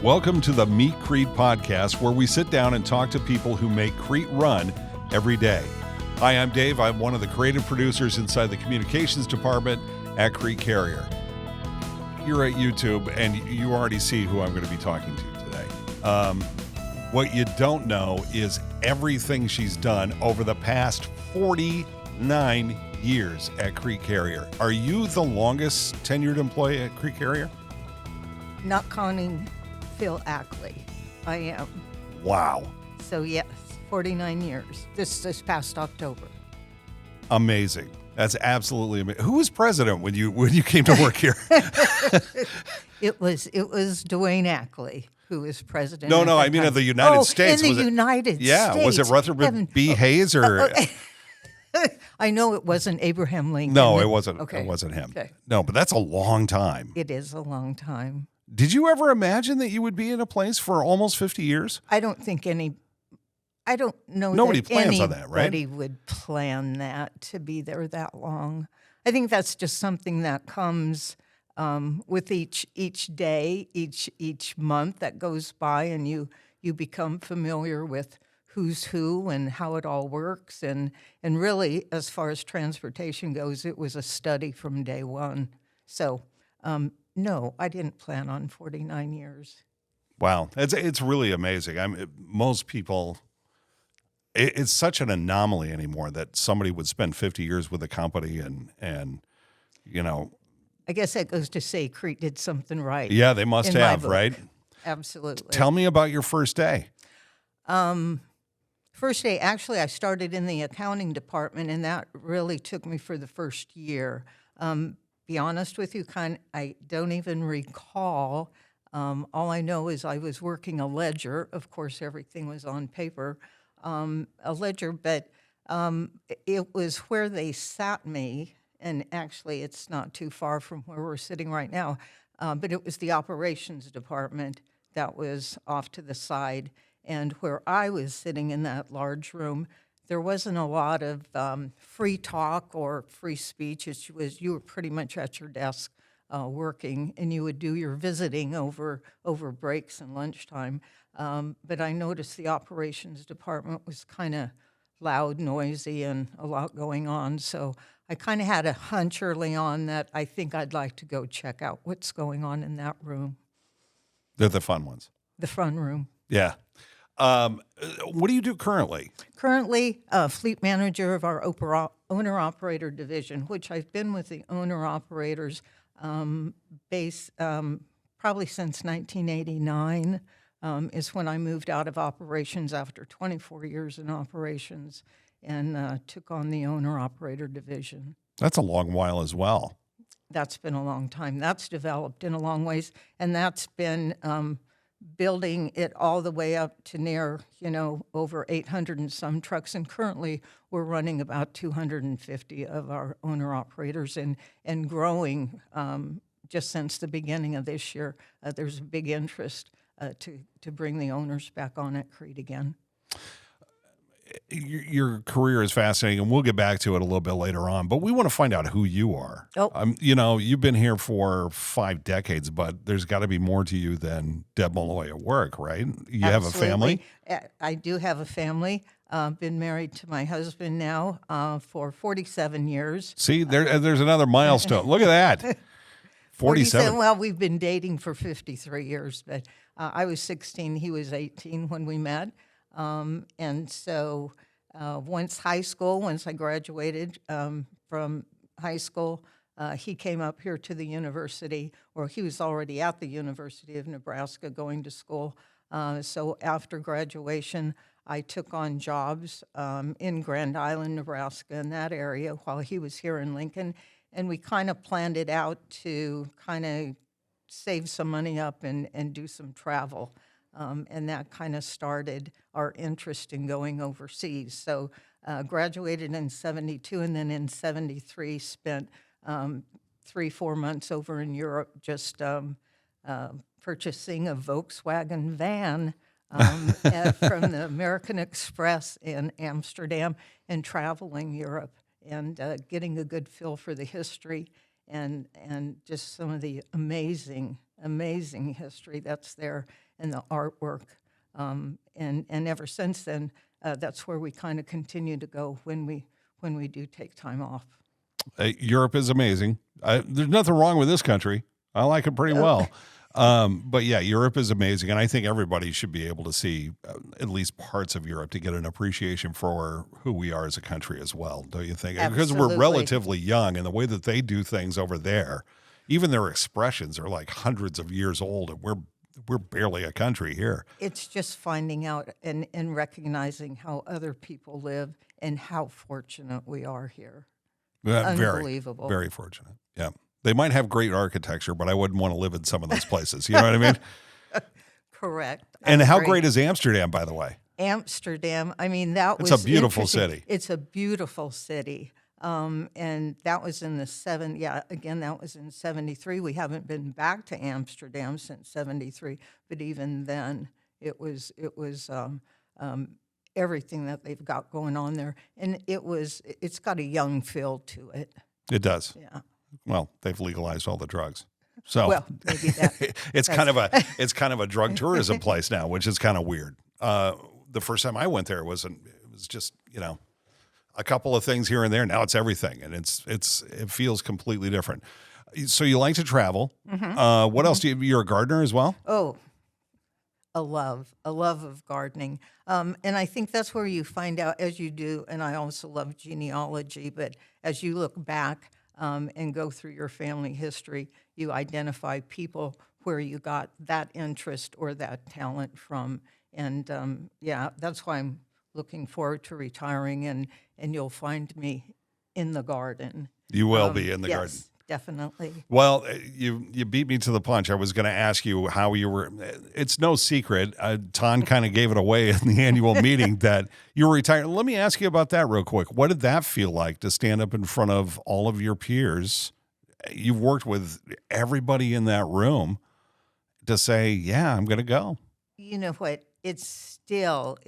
Welcome to the Meet Crete podcast, where we sit down and talk to people who make Crete run every day. Hi, I'm Dave. I'm one of the creative producers inside the communications department at Crete Carrier. You're at YouTube, and you already see who I'm going to be talking to today. What you don't know is everything she's done over the past 49 years at Crete Carrier. Are you the longest tenured employee at Crete Carrier? Not counting Phil Ackley, I am. Wow. So yes, 49 years. This past October. Amazing. That's absolutely amazing. Who was president when you came to work here? It was Dwayne Ackley who was president. No, I mean of the United States. In the United States. Yeah, was it Rutherford B. Hayes or? I know it wasn't Abraham Lincoln. No, it wasn't. Okay. It wasn't him. Okay. No, but that's a long time. It is a long time. Did you ever imagine that you would be in a place for almost 50 years? I don't know Nobody that plans on that, right? anybody would plan that to be there that long. I think that's just something that comes with each day, each month that goes by, and you become familiar with who's who and how it all works. And really, as far as transportation goes, it was a study from day one. So, no, I didn't plan on 49 years. Wow, it's really amazing. Most people, it's such an anomaly anymore that somebody would spend 50 years with a company and you know. I guess that goes to say Crete did something right. Yeah, they must have, right? Absolutely. Tell me about your first day. First day, actually, I started in the accounting department, and that really took me for the first year. Be honest with you, I don't even recall. All I know is I was working a ledger. Of course, everything was on paper, a ledger, but it was where they sat me, and actually it's not too far from where we're sitting right now, but it was the operations department that was off to the side, and where I was sitting in that large room, there wasn't a lot of free talk or free speech. It was you were pretty much at your desk working, and you would do your visiting over breaks and lunchtime. But I noticed the operations department was kind of loud, noisy, and a lot going on. So I kind of had a hunch early on that I think I'd like to go check out what's going on in that room. They're the fun ones. The front room. Yeah. What do you do currently? Currently, fleet manager of our owner-operator division, which I've been with the owner-operators base probably since 1989 is when I moved out of operations after 24 years in operations and took on the owner-operator division. That's a long while as well. That's been a long time. That's developed in a long ways, and that's been building it all the way up to near, over 800 and some trucks. And currently we're running about 250 of our owner-operators and growing just since the beginning of this year. There's a big interest to bring the owners back on at Crete again. Your career is fascinating, and we'll get back to it a little bit later on, but we want to find out who you are. Oh. You've been here for 5 decades, but there's got to be more to you than Deb Maloy at work, right? You have a family? I do have a family. Been married to my husband now for 47 years. See, there's another milestone. Look at that. 47. Well, we've been dating for 53 years, but I was 16, he was 18 when we met. And so once I graduated from high school, he came up here to the university, or he was already at the University of Nebraska going to school. So after graduation, I took on jobs in Grand Island, Nebraska, in that area while he was here in Lincoln. And we kind of planned it out to kind of save some money up and do some travel. And that kind of started our interest in going overseas. So graduated in 72, and then in 73 spent 3-4 months over in Europe just purchasing a Volkswagen van from the American Express in Amsterdam and traveling Europe and getting a good feel for the history and just some of the amazing history that's there. and the artwork. And ever since then, that's where we kind of continue to go when we do take time off. Europe is amazing. There's nothing wrong with this country. I like it pretty well. But yeah, Europe is amazing. And I think everybody should be able to see at least parts of Europe to get an appreciation for who we are as a country as well, don't you think? Because Absolutely. we're relatively young, and the way that they do things over there, even their expressions are like hundreds of years old, and we're barely a country here. It's just finding out and recognizing how other people live and how fortunate we are here. Unbelievable. Very fortunate. Yeah. They might have great architecture, but I wouldn't want to live in some of those places. You know what I mean? Correct. And how great is Amsterdam, by the way? Amsterdam, I mean, that was It's a beautiful interesting. city. It's a beautiful city. And that was in that was in 73. We haven't been back to Amsterdam since 73, but even then it was everything that they've got going on there. And it's got a young feel to it. It does. Yeah. Well, they've legalized all the drugs. So Well, maybe that. it's kind of a drug tourism place now, which is kind of weird. The first time I went there, it was just, a couple of things here and there. Now it's everything, and it feels completely different. So you like to travel. Mm-hmm. What else you're a gardener as well? Oh, a love of gardening. And I think that's where you find out, as you do, and I also love genealogy, but as you look back and go through your family history, you identify people where you got that interest or that talent from. And that's why I'm looking forward to retiring, and you'll find me in the garden. You will be in the garden. Yes, definitely. Well, you beat me to the punch. I was going to ask you how you were. It's no secret. Ton kind of gave it away in the annual meeting that you were retired. Let me ask you about that real quick. What did that feel like to stand up in front of all of your peers? You've worked with everybody in that room to say, yeah, I'm going to go. You know what? It's still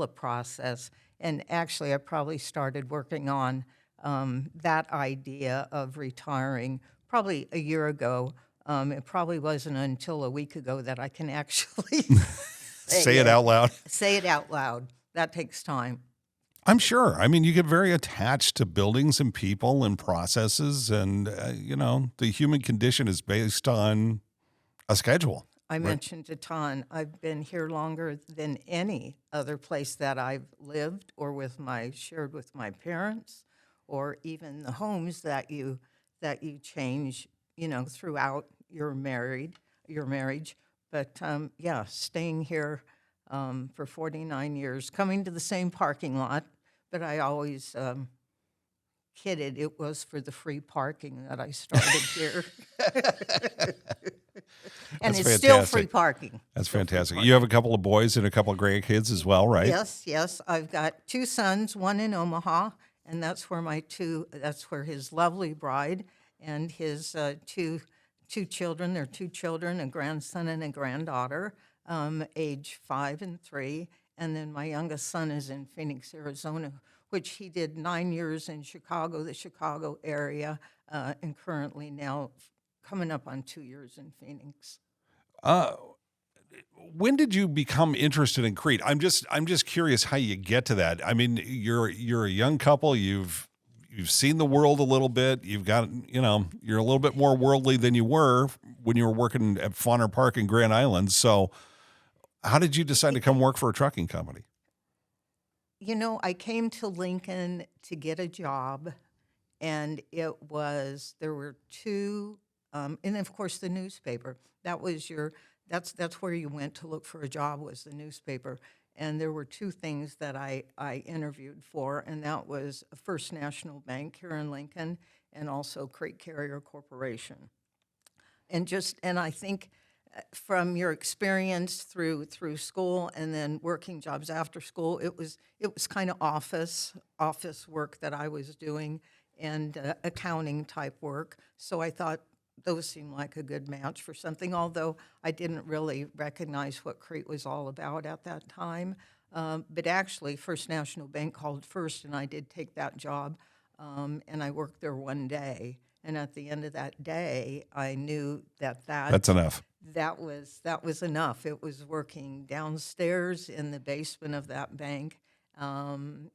a process. And actually, I probably started working on that idea of retiring probably a year ago. It probably wasn't until a week ago that I can actually say it out loud. Say it out loud. That takes time. I'm sure. I mean, you get very attached to buildings and people and processes, and the human condition is based on a schedule. I mentioned to Ton, I've been here longer than any other place that I've lived or shared with my parents, or even the homes that you change, throughout your marriage. But staying here for 49 years, coming to the same parking lot, but I always kidded it was for the free parking that I started here. And it's still free parking. That's fantastic. You have a couple of boys and a couple of grandkids as well, right? Yes. I've got two sons, one in Omaha, and that's where his lovely bride and his two children, their two children, a grandson and a granddaughter, age 5 and 3. And then my youngest son is in Phoenix, Arizona, which he did 9 years in Chicago, the Chicago area, and currently now coming up on 2 years in Phoenix. When did you become interested in Crete? I'm just curious how you get to that. I mean, you're a young couple. You've seen the world a little bit. You've got, you're a little bit more worldly than you were when you were working at Fauner Park in Grand Island. So how did you decide to come work for a trucking company? I came to Lincoln to get a job, and there were two, and of course the newspaper. That's where you went to look for a job, was the newspaper. And there were two things that I interviewed for, and that was First National Bank here in Lincoln, and also Crete Carrier Corporation. And I think from your experience through school and then working jobs after school, it was kind of office work that I was doing, and accounting type work. So I thought those seemed like a good match for something, although I didn't really recognize what Crete was all about at that time. But actually, First National Bank called first, and I did take that job, and I worked there one day. And at the end of that day, I knew that's enough. that was enough. It was working downstairs in the basement of that bank, and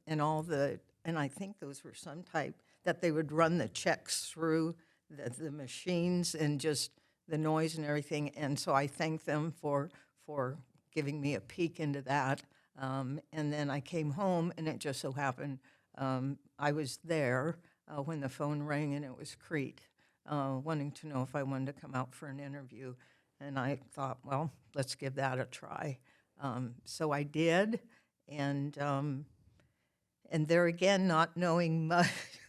I think those were some type that they would run the checks through the machines and just the noise and everything. And so I thank them for giving me a peek into that. And then I came home, and it just so happened I was there when the phone rang, and it was Crete, wanting to know if I wanted to come out for an interview. And I thought, well, let's give that a try. So I did, and there again, not knowing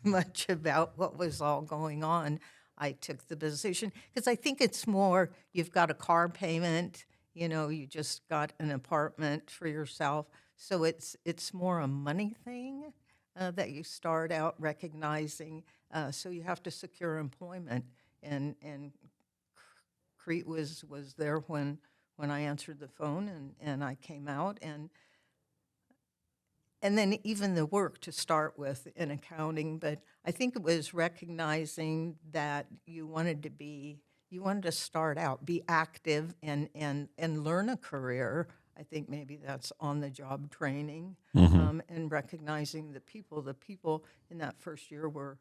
much about what was all going on, I took the position because I think it's more you've got a car payment, you just got an apartment for yourself, so it's more a money thing that you start out recognizing. So you have to secure employment, and Crete was there when I answered the phone, and I came out, and then even the work to start with in accounting. But I think it was recognizing that you wanted to start out, be active, and learn a career. I think maybe that's on-the-job training, and recognizing the people in that first year were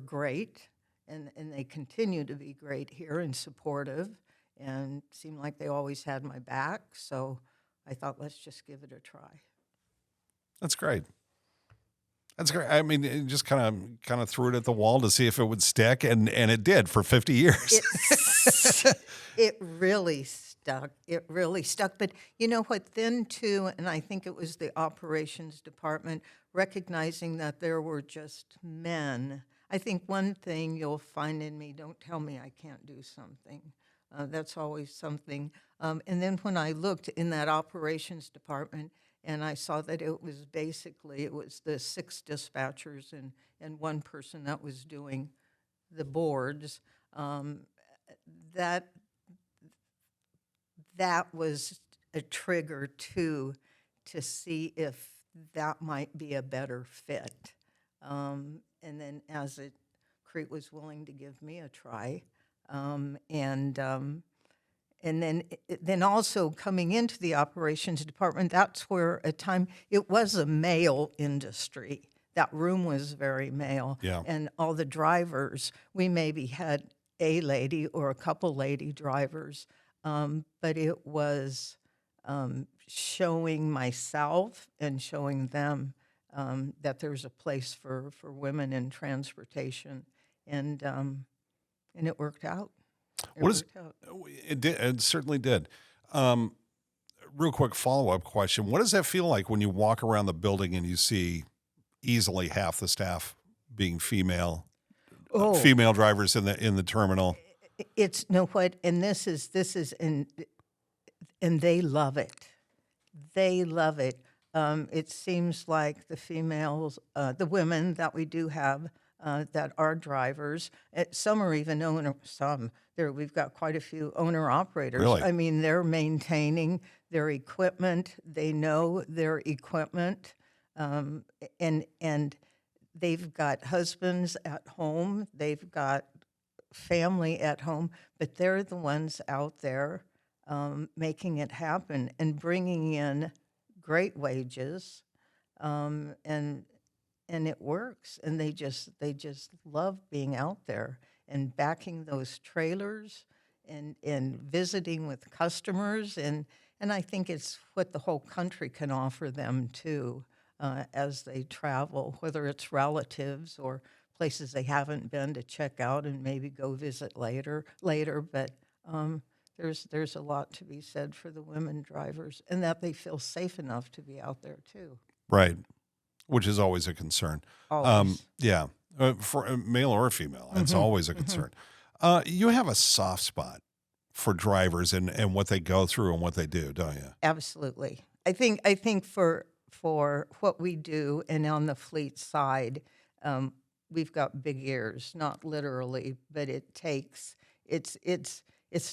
great. And they continue to be great here and supportive, and seemed like they always had my back. So I thought, let's just give it a try. That's great. That's great. I mean, it just kind of threw it at the wall to see if it would stick, and it did for 50 years. It really stuck. It really stuck. But you know what, then too, and I think it was the operations department, recognizing that there were just men. I think one thing you'll find in me, don't tell me I can't do something. That's always something. And then when I looked in that operations department, and I saw that it was the 6 dispatchers and one person that was doing the boards, that was a trigger to see if that might be a better fit. And then Crete was willing to give me a try, and then also coming into the operations department, that's where it was a male industry. That room was very male. Yeah. And all the drivers, we maybe had a lady or a couple lady drivers, but it was showing myself and showing them that there's a place for women in transportation, and it worked out. It did? It certainly did. Real quick follow-up question: what does that feel like when you walk around the building and you see easily half the staff being female, female drivers in the terminal? It's and this is and they love it. They love it. It seems like the females, the women that we do have that are drivers, some are even we've got quite a few owner-operators. Really? I mean, they're maintaining their equipment. They know their equipment, and they've got husbands at home. They've got family at home, but they're the ones out there making it happen and bringing in great wages, and it works. And they just love being out there and backing those trailers and visiting with customers, and I think it's what the whole country can offer them too, as they travel, whether it's relatives or places they haven't been to check out and maybe go visit later. But there's a lot to be said for the women drivers, and that they feel safe enough to be out there too. Right, which is always a concern. Always. Yeah, for male or female, it's always a concern. You have a soft spot for drivers and what they go through and what they do, don't you? Absolutely. I think for what we do, and on the fleet side, we've got big ears, not literally, but it's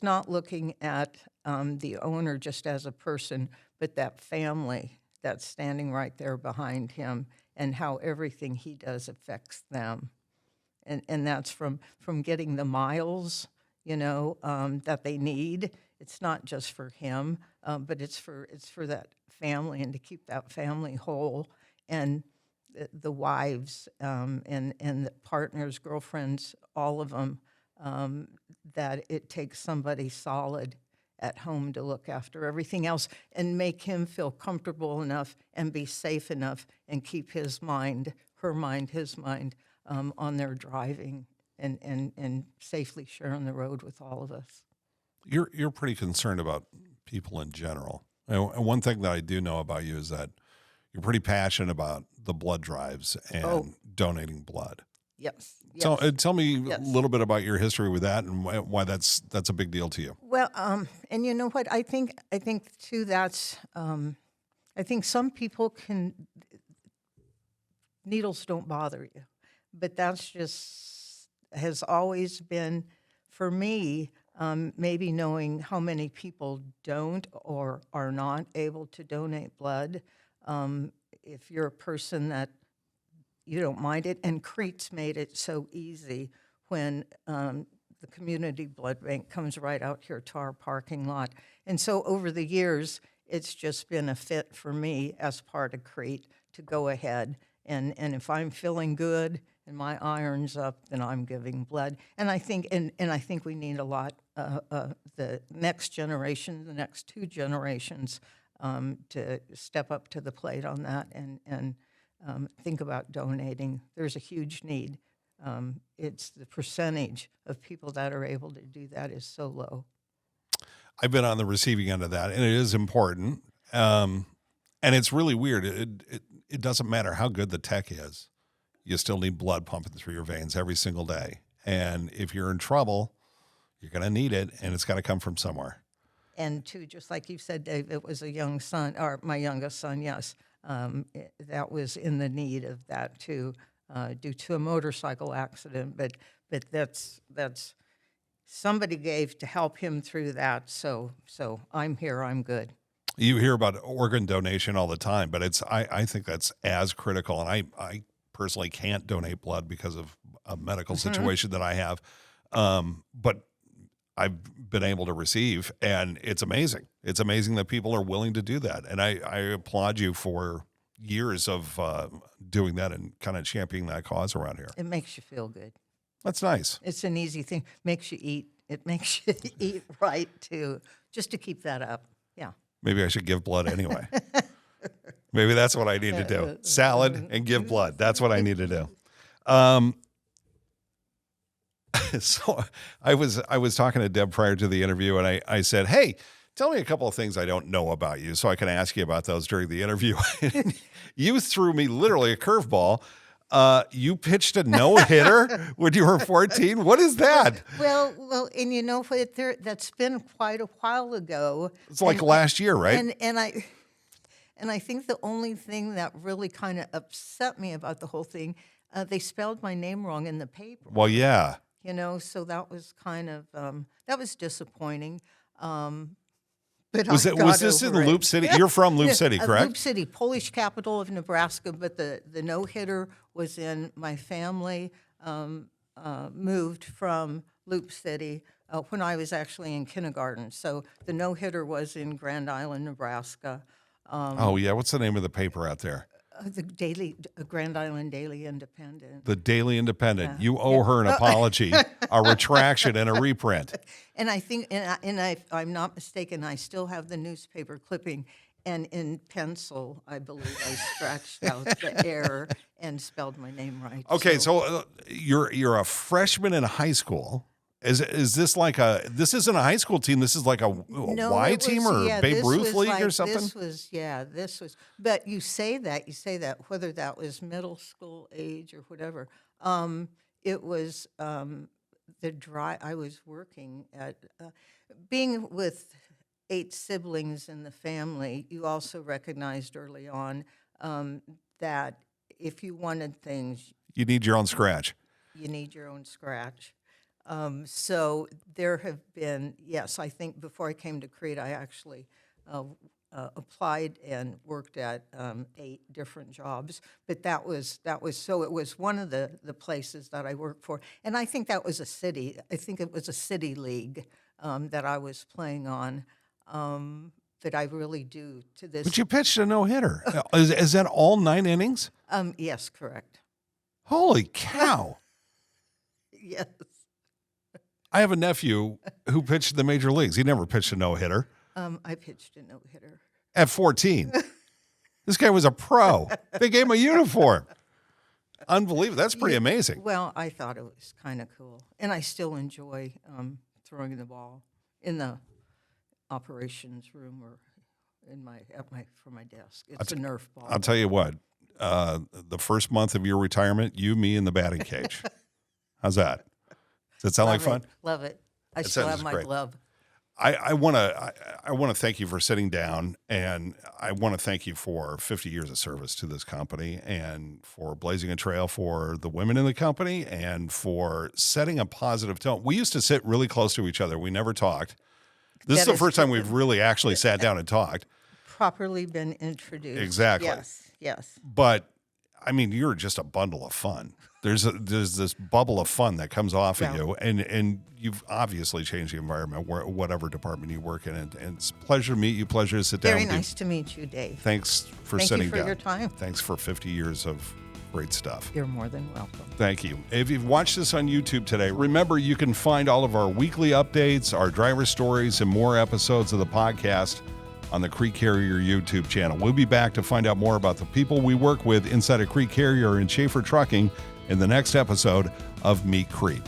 not looking at the owner just as a person, but that family that's standing right there behind him, and how everything he does affects them. And that's from getting the miles, that they need. It's not just for him, but it's for that family and to keep that family whole. And the wives and the partners, girlfriends, all of them, that it takes somebody solid at home to look after everything else and make him feel comfortable enough and be safe enough and keep his mind, her mind, his mind on their driving and safely sharing the road with all of us. You're pretty concerned about people in general. And one thing that I do know about you is that you're pretty passionate about the blood drives and donating blood. Yes. So tell me Yes. a little bit about your history with that and why that's a big deal to you. Well, and you know what? I think too. That's I think some people needles don't bother you, but that's just has always been for me. Maybe knowing how many people don't or are not able to donate blood. If you're a person that you don't mind it, and Crete's made it so easy when the community blood bank comes right out here to our parking lot. And so over the years, it's just been a fit for me as part of Crete to go ahead. And if I'm feeling good and my iron's up, then I'm giving blood. And I think I think we need a lot, the next generation, the next two generations, to step up to the plate on that and think about donating. There's a huge need. It's the percentage of people that are able to do that is so low. I've been on the receiving end of that, and it is important. And it's really weird. It doesn't matter how good the tech is. You still need blood pumping through your veins every single day. And if you're in trouble, you're going to need it, and it's got to come from somewhere. And too, just like you said, Dave, it was a young son, or my youngest son, yes, that was in the need of that too, due to a motorcycle accident. But that's somebody gave to help him through that. So I'm here, I'm good. You hear about organ donation all the time, but I think that's as critical. And I personally can't donate blood because of a medical situation that I have. But I've been able to receive, and it's amazing. It's amazing that people are willing to do that. And I applaud you for years of doing that and kind of championing that cause around here. It makes you feel good. That's nice. It's an easy thing. Makes you eat. It makes you eat right too, just to keep that up. Yeah. Maybe I should give blood anyway. Maybe that's what I need to do. Salad and give blood. That's what I need to do. So I was talking to Deb prior to the interview, and I said, hey, tell me a couple of things I don't know about you so I can ask you about those during the interview. You threw me literally a curveball. You pitched a no-hitter when you were 14. What is that? Well, and you know what? That's been quite a while ago. It's like last year, right? And I think the only thing that really kind of upset me about the whole thing, they spelled my name wrong in the paper. Well, yeah. So that was kind of that was disappointing. But was this in Loop City? You're from Loop City, correct? Loop City, Polish capital of Nebraska. But the no-hitter was in my family. Moved from Loop City when I was actually in kindergarten. So the no-hitter was in Grand Island, Nebraska. Oh yeah, what's the name of the paper out there? The Grand Island Daily Independent. The Daily Independent. Yeah. You owe her an apology, a retraction, and a reprint. And I think, if I'm not mistaken, I still have the newspaper clipping, and in pencil, I believe I scratched out the error and spelled my name right. Okay, so you're a freshman in high school. Is this like this isn't a high school team, this is like a Y team or Babe Ruth League or something? This was, but you say that, whether that was middle school age or whatever, it was I was working at, being with 8 siblings in the family, you also recognized early on that if you wanted things. You need your own scratch. You need your own scratch. So there have been, yes, I think before I came to Crete, I actually applied and worked at 8 different jobs, but that was so it was one of the places that I worked for, and I think that was a city. I think it was a city league that I was playing on. That I really do to this. But you pitched a no-hitter. Is that all 9 innings? Yes, correct. Holy cow. Yes. I have a nephew who pitched in the major leagues. He never pitched a no-hitter. I pitched a no-hitter. At 14. This guy was a pro. They gave him a uniform. Unbelievable. That's pretty amazing. Well, I thought it was kind of cool. And I still enjoy throwing the ball in the operations room or for my desk. It's a Nerf ball. I'll tell you what. The first month of your retirement, you, me, and the batting cage. How's that? Does that sound like fun? Love it. I still have my glove. I want to thank you for sitting down, and I want to thank you for 50 years of service to this company and for blazing a trail for the women in the company and for setting a positive tone. We used to sit really close to each other. We never talked. This is the first time we've really actually sat down and talked. Properly been introduced. Exactly. Yes. But I mean, you're just a bundle of fun. There's this bubble of fun that comes off of you, and you've obviously changed the environment, whatever department you work in. And it's a pleasure to meet you, pleasure to sit down. Very nice to meet you, Dave. Thanks for sitting down. Thank you for your time. Thanks for 50 years of great stuff. You're more than welcome. Thank you. If you've watched this on YouTube today, remember you can find all of our weekly updates, our driver stories, and more episodes of the podcast on the Crete Carrier YouTube channel. We'll be back to find out more about the people we work with inside of Crete Carrier and Schaefer Trucking in the next episode of Meet Crete.